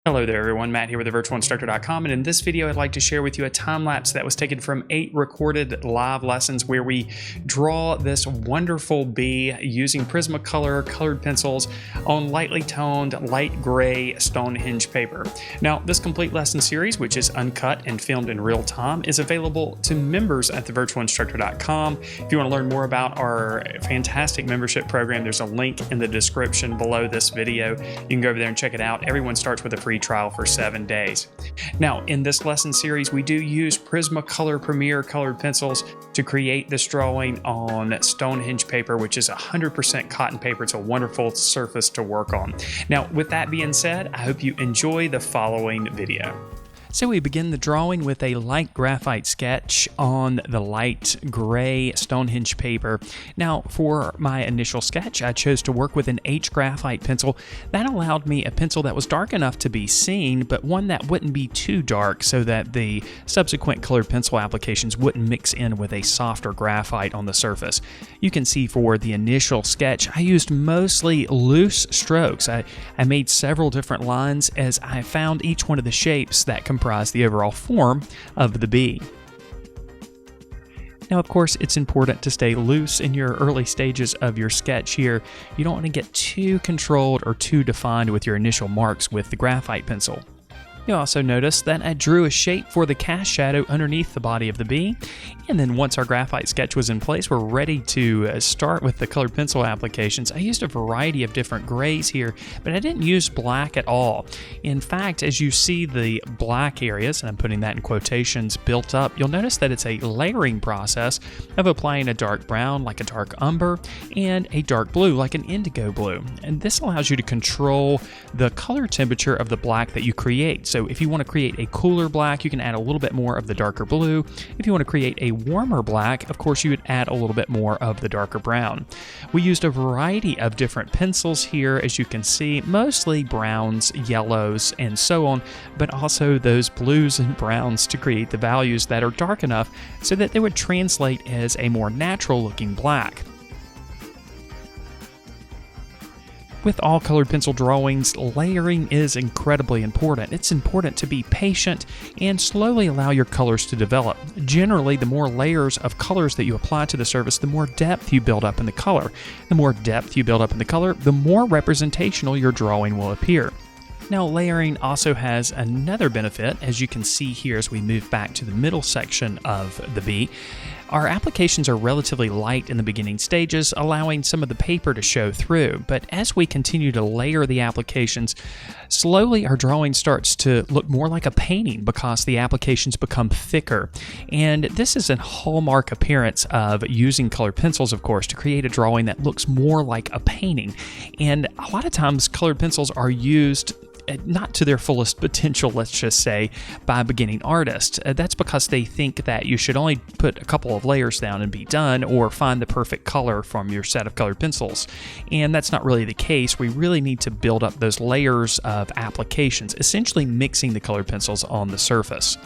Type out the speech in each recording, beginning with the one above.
Hello there everyone, Matt here with thevirtualinstructor.com, and in this video I'd like to share with you a time lapse that was taken from 8 recorded live lessons where we draw this wonderful bee using Prismacolor colored pencils on lightly toned light gray Stonehenge paper. Now this complete lesson series, which is uncut and filmed in real time, is available to members at thevirtualinstructor.com. If you want to learn more about our fantastic membership program, there's a link in the description below this video. You can go over there and check it out. Everyone starts with a free trial for 7 days. Now, in this lesson series, we do use Prismacolor Premier colored pencils to create this drawing on Stonehenge paper, which is 100% cotton paper. It's a wonderful surface to work on. Now, with that being said, I hope you enjoy the following video. So we begin the drawing with a light graphite sketch on the light gray Stonehenge paper. Now for my initial sketch, I chose to work with an H graphite pencil. That allowed me a pencil that was dark enough to be seen, but one that wouldn't be too dark so that the subsequent colored pencil applications wouldn't mix in with a softer graphite on the surface. You can see for the initial sketch, I used mostly loose strokes. I made several different lines as I found each one of the shapes that comprise the overall form of the bee. Now, of course, it's important to stay loose in your early stages of your sketch here. You don't want to get too controlled or too defined with your initial marks with the graphite pencil. You'll also notice that I drew a shape for the cast shadow underneath the body of the bee, and then once our graphite sketch was in place, we're ready to start with the colored pencil applications. I used a variety of different grays here, but I didn't use black at all. In fact, as you see the black areas, and I'm putting that in quotations, built up, you'll notice that it's a layering process of applying a dark brown like a dark umber and a dark blue like an indigo blue. And this allows you to control the color temperature of the black that you create. So if you want to create a cooler black, you can add a little bit more of the darker blue. If you want to create a warmer black, of course, you would add a little bit more of the darker brown. We used a variety of different pencils here, as you can see, mostly browns, yellows, and so on, but also those blues and browns to create the values that are dark enough so that they would translate as a more natural looking black. With all colored pencil drawings, layering is incredibly important. It's important to be patient and slowly allow your colors to develop. Generally, the more layers of colors that you apply to the surface, the more depth you build up in the color. The more depth you build up in the color, the more representational your drawing will appear. Now, layering also has another benefit, as you can see here as we move back to the middle section of the bee. Our applications are relatively light in the beginning stages, allowing some of the paper to show through, but as we continue to layer the applications, slowly our drawing starts to look more like a painting because the applications become thicker. And this is a hallmark appearance of using colored pencils, of course, to create a drawing that looks more like a painting. And a lot of times colored pencils are used not to their fullest potential, let's just say, by beginning artists. That's because they think that you should only put a couple of layers down and be done, or find the perfect color from your set of colored pencils. And that's not really the case. We really need to build up those layers of applications, essentially mixing the colored pencils on the surface.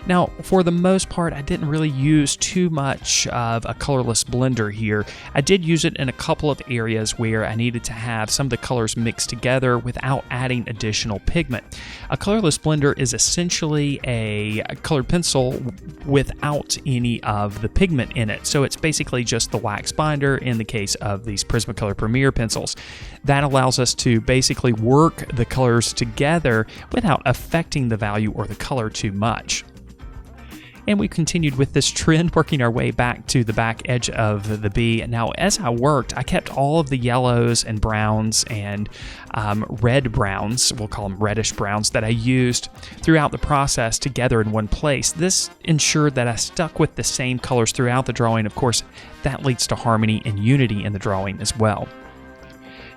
Now, for the most part, I didn't really use too much of a colorless blender here. I did use it in a couple of areas where I needed to have some of the colors mixed together without adding additional pigment. A colorless blender is essentially a colored pencil without any of the pigment in it. So it's basically just the wax binder in the case of these Prismacolor Premier pencils. That allows us to basically work the colors together without affecting the value or the color too much. And we continued with this trend, working our way back to the back edge of the bee. Now, as I worked, I kept all of the yellows and browns and red browns, we'll call them reddish browns, that I used throughout the process together in one place. This ensured that I stuck with the same colors throughout the drawing. Of course, that leads to harmony and unity in the drawing as well.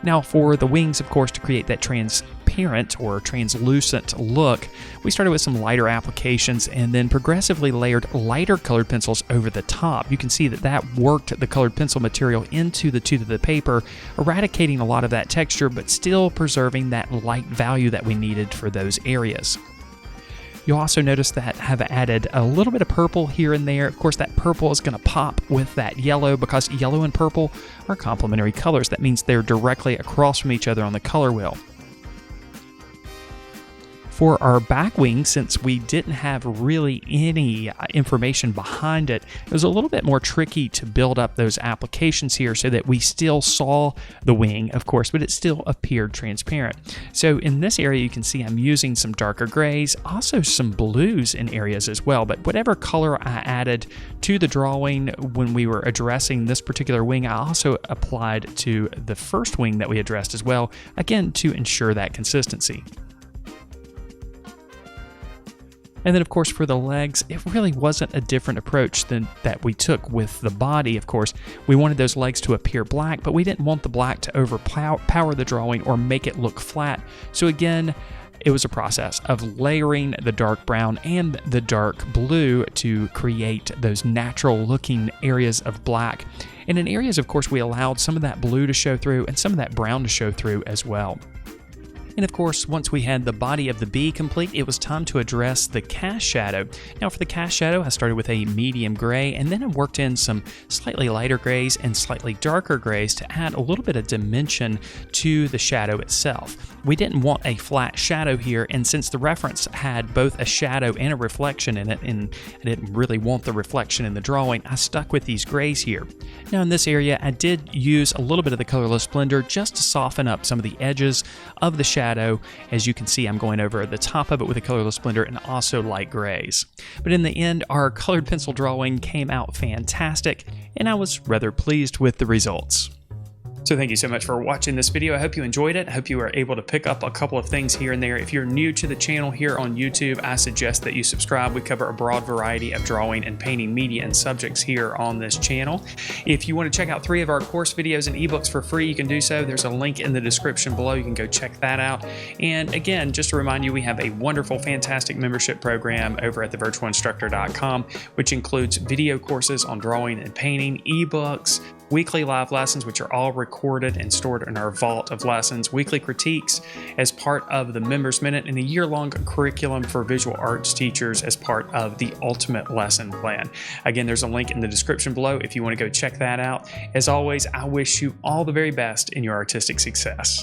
Now, for the wings, of course, to create that transparent or translucent look, we started with some lighter applications and then progressively layered lighter colored pencils over the top. You can see that that worked the colored pencil material into the tooth of the paper, eradicating a lot of that texture, but still preserving that light value that we needed for those areas. You'll also notice that I've added a little bit of purple here and there. Of course, that purple is going to pop with that yellow because yellow and purple are complementary colors. That means they're directly across from each other on the color wheel. For our back wing, since we didn't have really any information behind it, it was a little bit more tricky to build up those applications here so that we still saw the wing, of course, but it still appeared transparent. So in this area, you can see I'm using some darker grays, also some blues in areas as well, but whatever color I added to the drawing when we were addressing this particular wing, I also applied to the first wing that we addressed as well, again, to ensure that consistency. And then, of course, for the legs, it really wasn't a different approach than that we took with the body. Of course, we wanted those legs to appear black, but we didn't want the black to overpower the drawing or make it look flat. So again, it was a process of layering the dark brown and the dark blue to create those natural looking areas of black. And in areas, of course, we allowed some of that blue to show through and some of that brown to show through as well. And of course, once we had the body of the bee complete, it was time to address the cast shadow. Now for the cast shadow, I started with a medium gray, and then I worked in some slightly lighter grays and slightly darker grays to add a little bit of dimension to the shadow itself. We didn't want a flat shadow here, and since the reference had both a shadow and a reflection in it, and I didn't really want the reflection in the drawing, I stuck with these grays here. Now in this area, I did use a little bit of the colorless blender just to soften up some of the edges of the shadow. As you can see, I'm going over the top of it with a colorless blender and also light grays. But in the end, our colored pencil drawing came out fantastic, and I was rather pleased with the results. So thank you so much for watching this video. I hope you enjoyed it. I hope you were able to pick up a couple of things here and there. If you're new to the channel here on YouTube, I suggest that you subscribe. We cover a broad variety of drawing and painting media and subjects here on this channel. If you want to check out 3 of our course videos and ebooks for free, you can do so. There's a link in the description below. You can go check that out. And again, just to remind you, we have a wonderful, fantastic membership program over at thevirtualinstructor.com, which includes video courses on drawing and painting, ebooks, weekly live lessons, which are all recorded and stored in our vault of lessons, weekly critiques as part of the Members Minute, and a year-long curriculum for visual arts teachers as part of the Ultimate Lesson Plan. Again, there's a link in the description below if you want to go check that out. As always, I wish you all the very best in your artistic success.